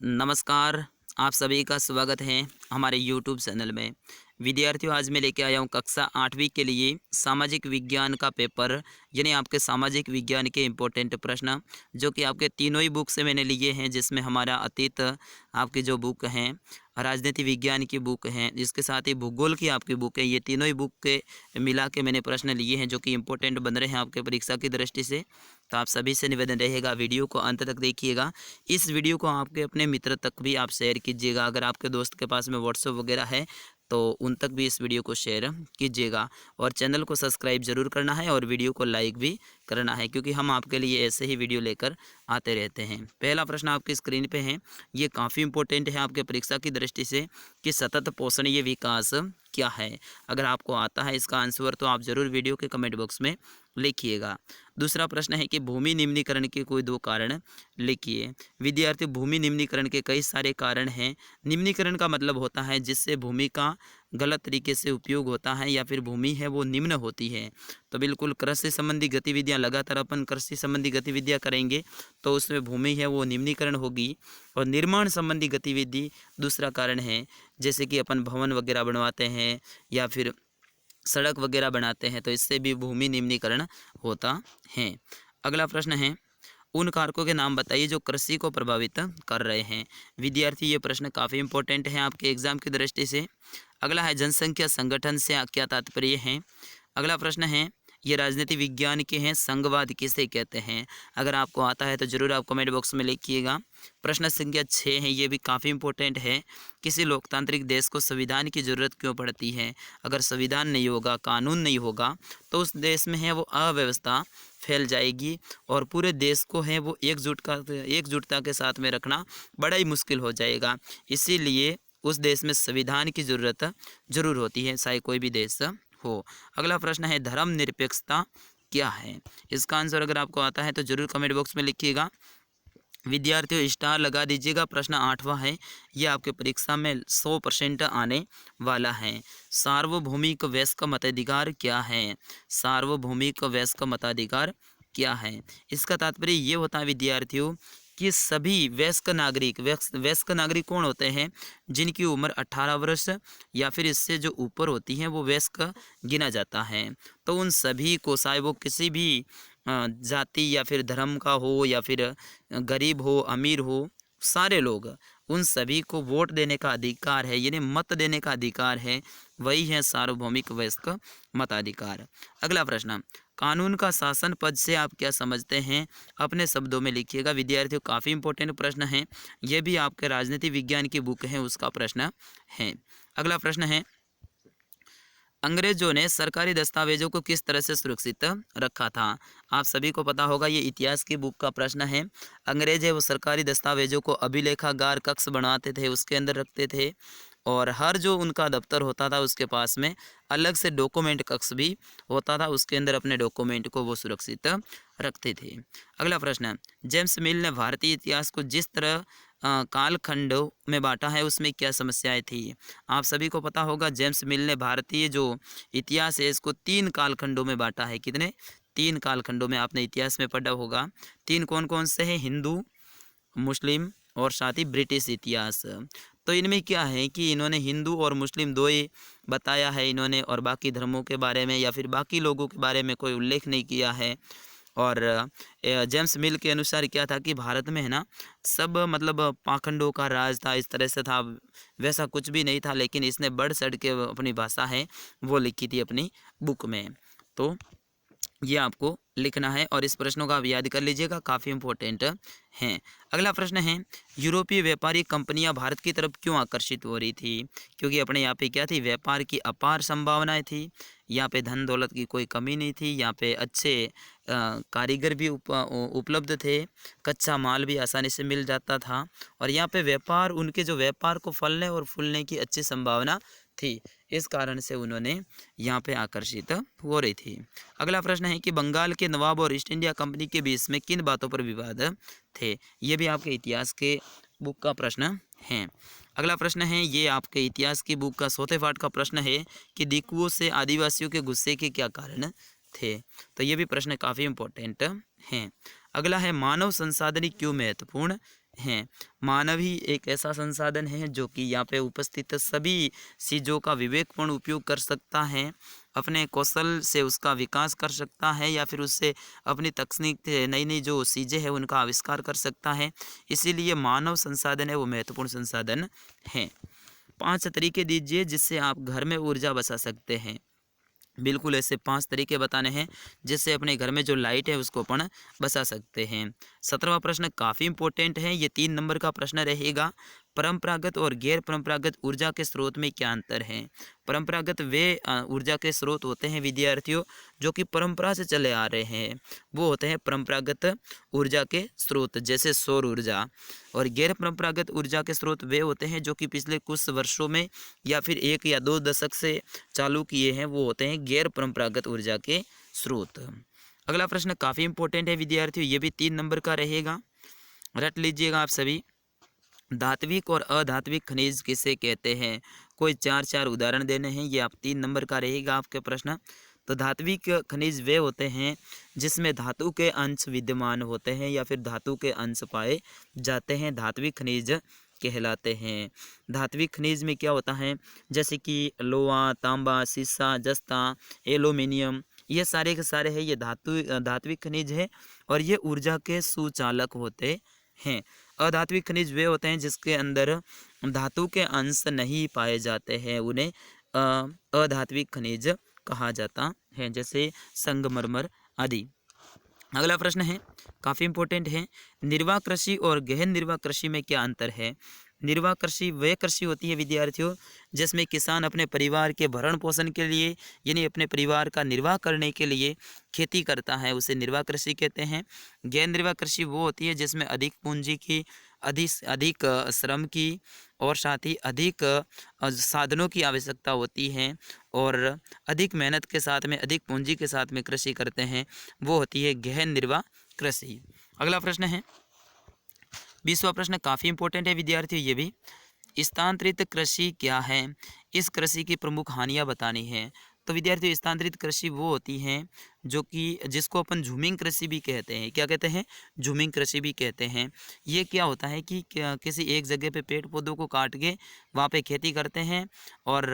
नमस्कार, आप सभी का स्वागत है हमारे यूट्यूब चैनल में। विद्यार्थियों, आज मैं लेके आया हूँ कक्षा 8वीं के लिए सामाजिक विज्ञान का पेपर, यानी आपके सामाजिक विज्ञान के इम्पोर्टेंट प्रश्न, जो कि आपके तीनों ही बुक से मैंने लिए हैं, जिसमें हमारा अतीत आपकी जो बुक हैं, राजनीति विज्ञान की बुक हैं, जिसके साथ ही भूगोल की आपकी बुक है। ये तीनों ही बुक के मिला के मैंने प्रश्न लिए हैं, जो कि इम्पोर्टेंट बन रहे हैं आपके परीक्षा की दृष्टि से। तो आप सभी से निवेदन रहेगा, वीडियो को अंत तक देखिएगा। इस वीडियो को आपके अपने मित्र तक भी आप शेयर कीजिएगा। अगर आपके दोस्त के पास में व्हाट्सएप वगैरह है तो उन तक भी इस वीडियो को शेयर कीजिएगा, और चैनल को सब्सक्राइब ज़रूर करना है और वीडियो को लाइक भी करना है, क्योंकि हम आपके लिए ऐसे ही वीडियो लेकर आते रहते हैं। पहला प्रश्न आपकी स्क्रीन पे है, ये काफ़ी इंपॉर्टेंट है आपके परीक्षा की दृष्टि से कि सतत पोषणीय विकास क्या है। अगर आपको आता है इसका आंसर तो आप ज़रूर वीडियो के कमेंट बॉक्स में लिखिएगा। दूसरा प्रश्न है कि भूमि निम्नीकरण के कोई दो कारण लिखिए। विद्यार्थी, भूमि निम्नीकरण के कई सारे कारण हैं। निम्नीकरण का मतलब होता है जिससे भूमि का गलत तरीके से उपयोग होता है, या फिर भूमि है वो निम्न होती है। तो बिल्कुल कृषि संबंधी गतिविधियां, लगातार अपन कृषि संबंधी गतिविधियां करेंगे तो उसमें भूमि है वो निम्नीकरण होगी। और निर्माण संबंधी गतिविधि दूसरा कारण है, जैसे कि अपन भवन वगैरह बनवाते हैं या फिर सड़क वगैरह बनाते हैं, तो इससे भी भूमि निम्नीकरण होता है। अगला प्रश्न है, उन कारकों के नाम बताइए जो कृषि को प्रभावित कर रहे हैं। विद्यार्थी, ये प्रश्न काफ़ी इंपॉर्टेंट है आपके एग्जाम की दृष्टि से। अगला है, जनसंख्या संगठन से क्या तात्पर्य है। अगला प्रश्न है, ये राजनीति विज्ञान के हैं, संघवाद किसे कहते हैं। अगर आपको आता है तो ज़रूर आप कमेंट बॉक्स में लिखिएगा। प्रश्न संख्या 6 है, ये भी काफ़ी इंपॉर्टेंट है। किसी लोकतांत्रिक देश को संविधान की ज़रूरत क्यों पड़ती है। अगर संविधान नहीं होगा, कानून नहीं होगा, तो उस देश में है वो अव्यवस्था फैल जाएगी, और पूरे देश को है वो एकजुटता के साथ में रखना बड़ा ही मुश्किल हो जाएगा। इसीलिए उस देश में संविधान की ज़रूरत ज़रूर होती है, चाहे कोई भी देश हो। अगला प्रश्न है, धर्मनिरपेक्षता क्या है। इसका आंसर अगर आपको आता है तो ज़रूर कमेंट बॉक्स में लिखिएगा। विद्यार्थियों, स्टार लगा दीजिएगा। प्रश्न 8वां है, ये आपके परीक्षा में 100% आने वाला है। सार्वभौमिक वयस्क मताधिकार क्या है। सार्वभौमिक वयस्क मताधिकार क्या है। इसका तात्पर्य ये होता है विद्यार्थियों कि सभी वयस्क नागरिक कौन होते हैं, जिनकी उम्र 18 वर्ष या फिर इससे जो ऊपर होती है वो वयस्क गिना जाता है। तो उन सभी को, चाहे वो किसी भी जाति या फिर धर्म का हो, या फिर गरीब हो अमीर हो, सारे लोग, उन सभी को वोट देने का अधिकार है, यानी मत देने का अधिकार है। वही है सार्वभौमिक वयस्क मताधिकार। अगला प्रश्न, कानून का शासन पद से आप क्या समझते हैं। अपने शब्दों में लिखिएगा। विद्यार्थियों, काफ़ी इंपॉर्टेंट प्रश्न है, यह भी आपके राजनीति विज्ञान की बुक है उसका प्रश्न है। अगला प्रश्न है, अंग्रेजों ने सरकारी दस्तावेजों को किस तरह से सुरक्षित रखा था। आप सभी को पता होगा, ये इतिहास की बुक का प्रश्न है। अंग्रेज है वो सरकारी दस्तावेजों को अभिलेखागार कक्ष बनाते थे, उसके अंदर रखते थे, और हर जो उनका दफ्तर होता था उसके पास में अलग से डॉक्यूमेंट कक्ष भी होता था, उसके अंदर अपने डॉक्यूमेंट को वो सुरक्षित रखते थे। अगला प्रश्न, जेम्स मिल ने भारतीय इतिहास को जिस तरह कालखंडों में बांटा है, उसमें क्या समस्याएं थी। आप सभी को पता होगा, जेम्स मिल ने भारतीय जो इतिहास है इसको 3 कालखंडों में बांटा है। कितने? 3 कालखंडों में। आपने इतिहास में पढ़ा होगा। 3 कौन कौन से हैं? हिंदू, मुस्लिम और साथ ही ब्रिटिश इतिहास। तो इनमें क्या है कि इन्होंने हिंदू और मुस्लिम दो ही बताया है इन्होंने, और बाकी धर्मों के बारे में या फिर बाकी लोगों के बारे में कोई उल्लेख नहीं किया है। और जेम्स मिल के अनुसार क्या था कि भारत में है ना, सब मतलब पाखंडों का राज था, इस तरह से था, वैसा कुछ भी नहीं था। लेकिन इसने बढ़ चढ़ के अपनी भाषा है वो लिखी थी अपनी बुक में। तो ये आपको लिखना है, और इस प्रश्नों का आप याद कर लीजिएगा, काफ़ी इंपॉर्टेंट हैं। अगला प्रश्न है, यूरोपीय व्यापारी कंपनियां भारत की तरफ क्यों आकर्षित हो रही थी। क्योंकि अपने यहाँ पे क्या थी, व्यापार की अपार संभावनाएं थी, यहाँ पे धन दौलत की कोई कमी नहीं थी, यहाँ पे अच्छे कारीगर भी उपलब्ध थे, कच्चा माल भी आसानी से मिल जाता था, और यहाँ पे व्यापार, उनके जो व्यापार को फलने और फूलने की अच्छी संभावना थी। इस कारण से उन्होंने यहाँ पे आकर्षित हो रही थी। अगला प्रश्न है कि बंगाल के नवाब और ईस्ट इंडिया कंपनी के बीच में किन बातों पर विवाद थे। ये भी आपके इतिहास के बुक का प्रश्न है। अगला प्रश्न है, ये आपके इतिहास की बुक का 100वें पाठ का प्रश्न है कि दिकुओं से आदिवासियों के गुस्से के क्या कारण थे। तो ये भी प्रश्न काफ़ी इंपॉर्टेंट हैं। अगला है, मानव संसाधन क्यों महत्वपूर्ण हैं। मानव ही एक ऐसा संसाधन है जो कि यहाँ पे उपस्थित सभी चीज़ों का विवेकपूर्ण उपयोग कर सकता है, अपने कौशल से उसका विकास कर सकता है या फिर उससे अपनी तकनीक से नई नई जो चीज़ें हैं उनका आविष्कार कर सकता है। इसीलिए मानव संसाधन है वो महत्वपूर्ण संसाधन है। 5 तरीके दीजिए जिससे आप घर में ऊर्जा बचा सकते हैं। बिल्कुल ऐसे 5 तरीके बताने हैं जिससे अपने घर में जो लाइट है उसको अपन बचा सकते हैं। 17वां प्रश्न काफ़ी इंपॉर्टेंट है, ये 3 नंबर का प्रश्न रहेगा। परंपरागत और गैर परंपरागत ऊर्जा के स्रोत में क्या अंतर है? परंपरागत वे ऊर्जा के स्रोत होते हैं विद्यार्थियों जो कि परंपरा से चले आ रहे हैं, वो होते हैं परंपरागत ऊर्जा के स्रोत जैसे सौर ऊर्जा। और गैर परंपरागत ऊर्जा के स्रोत वे होते हैं जो कि पिछले कुछ वर्षों में या फिर 1 या 2 दशक से चालू किए हैं, वो होते हैं गैर परंपरागत ऊर्जा के स्रोत। अगला प्रश्न काफ़ी इंपॉर्टेंट है विद्यार्थियों, ये भी 3 नंबर का रहेगा, रट लीजिएगा आप सभी। धात्विक और अधात्विक खनिज किसे कहते हैं? कोई 4 उदाहरण देने हैं, ये आप 3 नंबर का रहेगा आपके प्रश्न। तो धात्विक खनिज वे होते हैं जिसमें धातु के अंश विद्यमान होते हैं या फिर धातु के अंश पाए जाते हैं, धात्विक खनिज कहलाते हैं। धात्विक खनिज में क्या होता है, जैसे कि लोहा, तांबा, सीसा, जस्ता, एल्यूमिनियम, ये सारे के सारे हैं, ये धात्विक खनिज है और ये ऊर्जा के सुचालक होते हैं। अधात्विक खनिज वे होते हैं जिसके अंदर धातु के अंश नहीं पाए जाते हैं, उन्हें अधात्विक खनिज कहा जाता है, जैसे संगमरमर आदि। अगला प्रश्न है काफ़ी इंपॉर्टेंट है, निर्वाह कृषि और गहन निर्वाह कृषि में क्या अंतर है? निर्वाह कृषि वह कृषि होती है विद्यार्थियों जिसमें किसान अपने परिवार के भरण पोषण के लिए यानी अपने परिवार का निर्वाह करने के लिए खेती करता है, उसे निर्वाह कृषि कहते हैं। गैर निर्वाह कृषि वो होती है जिसमें अधिक पूंजी की, अधिक श्रम की और साथ ही अधिक साधनों की आवश्यकता होती है और अधिक मेहनत के साथ में, अधिक पूंजी के साथ में कृषि करते हैं, वो होती है गहन निर्वाह कृषि। अगला प्रश्न है 20वां प्रश्न काफ़ी इंपॉर्टेंट है विद्यार्थियों, ये भी। स्थानांतरित कृषि क्या है? इस कृषि की प्रमुख हानियाँ बतानी है। तो विद्यार्थियों स्थानांतरित कृषि वो होती हैं जो कि जिसको अपन झूमिंग कृषि भी कहते हैं। क्या कहते हैं? झूमिंग कृषि भी कहते हैं। ये क्या होता है कि किसी एक जगह पे पेड़ पौधों को काट के वहाँ पे खेती करते हैं और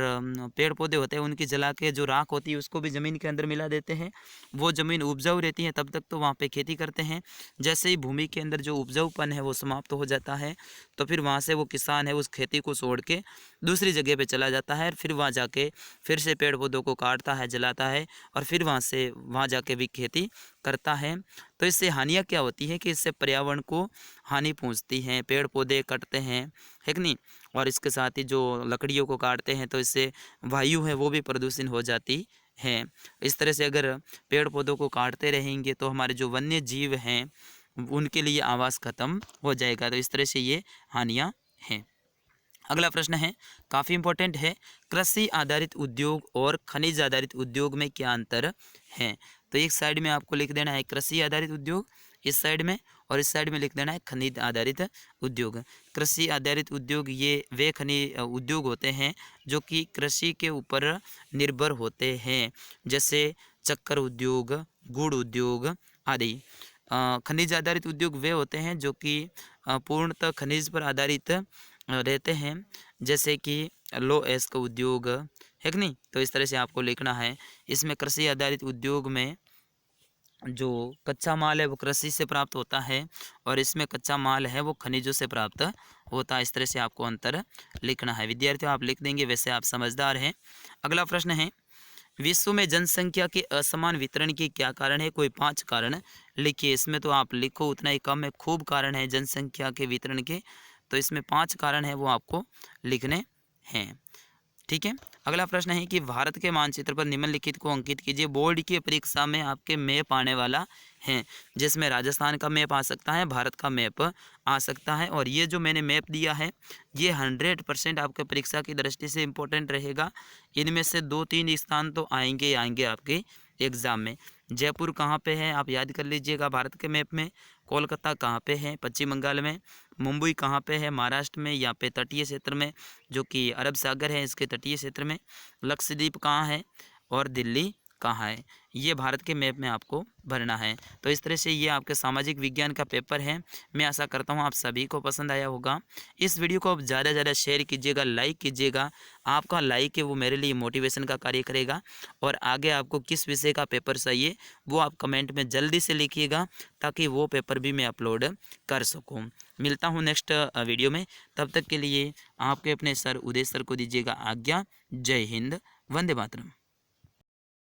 पेड़ पौधे होते हैं उनकी जला के जो राख होती है उसको भी ज़मीन के अंदर मिला देते हैं। वो ज़मीन उपजाऊ रहती है तब तक तो वहाँ पे खेती करते हैं। जैसे ही भूमि के अंदर जो उपजाऊपन है वो समाप्त हो जाता है तो फिर वहाँ से वो किसान है उस खेती को छोड़ के दूसरी जगह पे चला जाता है, फिर वहाँ जाके फिर से पेड़ पौधों को काटता है, जलाता है और फिर वहाँ जाके भी खेती करता है। तो इससे हानियाँ क्या होती है कि इससे पर्यावरण को हानि पहुँचती है, पेड़ पौधे कटते हैं, है कि नहीं? और इसके साथ ही जो लकड़ियों को काटते हैं तो इससे वायु है वो भी प्रदूषण हो जाती है। इस तरह से अगर पेड़ पौधों को काटते रहेंगे तो हमारे जो वन्य जीव हैं उनके लिए आवास खत्म हो जाएगा। तो इस तरह से ये हानियाँ हैं। अगला प्रश्न है काफ़ी इंपॉर्टेंट है, कृषि आधारित उद्योग और खनिज आधारित उद्योग में क्या अंतर है? तो एक साइड में आपको लिख देना है कृषि आधारित उद्योग इस साइड में और इस साइड में लिख देना है खनिज आधारित उद्योग। कृषि आधारित उद्योग ये वे खनिज उद्योग होते हैं जो कि कृषि के ऊपर निर्भर होते हैं, जैसे चक्कर उद्योग, गुड़ उद्योग आदि। खनिज आधारित उद्योग वे होते हैं जो कि पूर्णतः खनिज पर आधारित रहते हैं, जैसे कि लो एस्क उद्योग, है कि नहीं? तो इस तरह से आपको लिखना है। इसमें कृषि आधारित उद्योग में जो कच्चा माल है वो कृषि से प्राप्त होता है और इसमें कच्चा माल है वो खनिजों से प्राप्त होता है। इस तरह से आपको अंतर लिखना है। विद्यार्थियों आप लिख देंगे, वैसे आप समझदार हैं। अगला प्रश्न है, विश्व में जनसंख्या के असमान वितरण के क्या कारण है? कोई 5 कारण लिखिए। इसमें तो आप लिखो उतना ही कम है, खूब कारण है जनसंख्या के वितरण के, तो इसमें 5 कारण है वो आपको लिखने हैं। ठीक है। अगला प्रश्न है कि भारत के मानचित्र पर निम्नलिखित को अंकित कीजिए। बोर्ड की परीक्षा में आपके मैप आने वाला है जिसमें राजस्थान का मैप आ सकता है, भारत का मैप आ सकता है और ये जो मैंने मैप दिया है ये 100% आपके परीक्षा की दृष्टि से इम्पोर्टेंट रहेगा। इनमें से 2-3 स्थान तो आएंगे आपके एग्ज़ाम में। जयपुर कहाँ पे है आप याद कर लीजिएगा भारत के मैप में। कोलकाता कहाँ पे है? पश्चिम बंगाल में। मुंबई कहाँ पे है? महाराष्ट्र में, यहाँ पे तटीय क्षेत्र में जो कि अरब सागर है इसके तटीय क्षेत्र में। लक्षद्वीप कहाँ है? और दिल्ली कहाँ है, ये भारत के मैप में आपको भरना है। तो इस तरह से ये आपके सामाजिक विज्ञान का पेपर है। मैं आशा करता हूँ आप सभी को पसंद आया होगा। इस वीडियो को आप ज़्यादा से ज़्यादा शेयर कीजिएगा, लाइक कीजिएगा। आपका लाइक है वो मेरे लिए मोटिवेशन का कार्य करेगा। और आगे आपको किस विषय का पेपर चाहिए वो आप कमेंट में जल्दी से लिखिएगा, ताकि वो पेपर भी मैं अपलोड कर सकूँ। मिलता हूँ नेक्स्ट वीडियो में। तब तक के लिए आपके अपने सर उदय सर को दीजिएगा आज्ञा। जय हिंद, वंदे मातरम।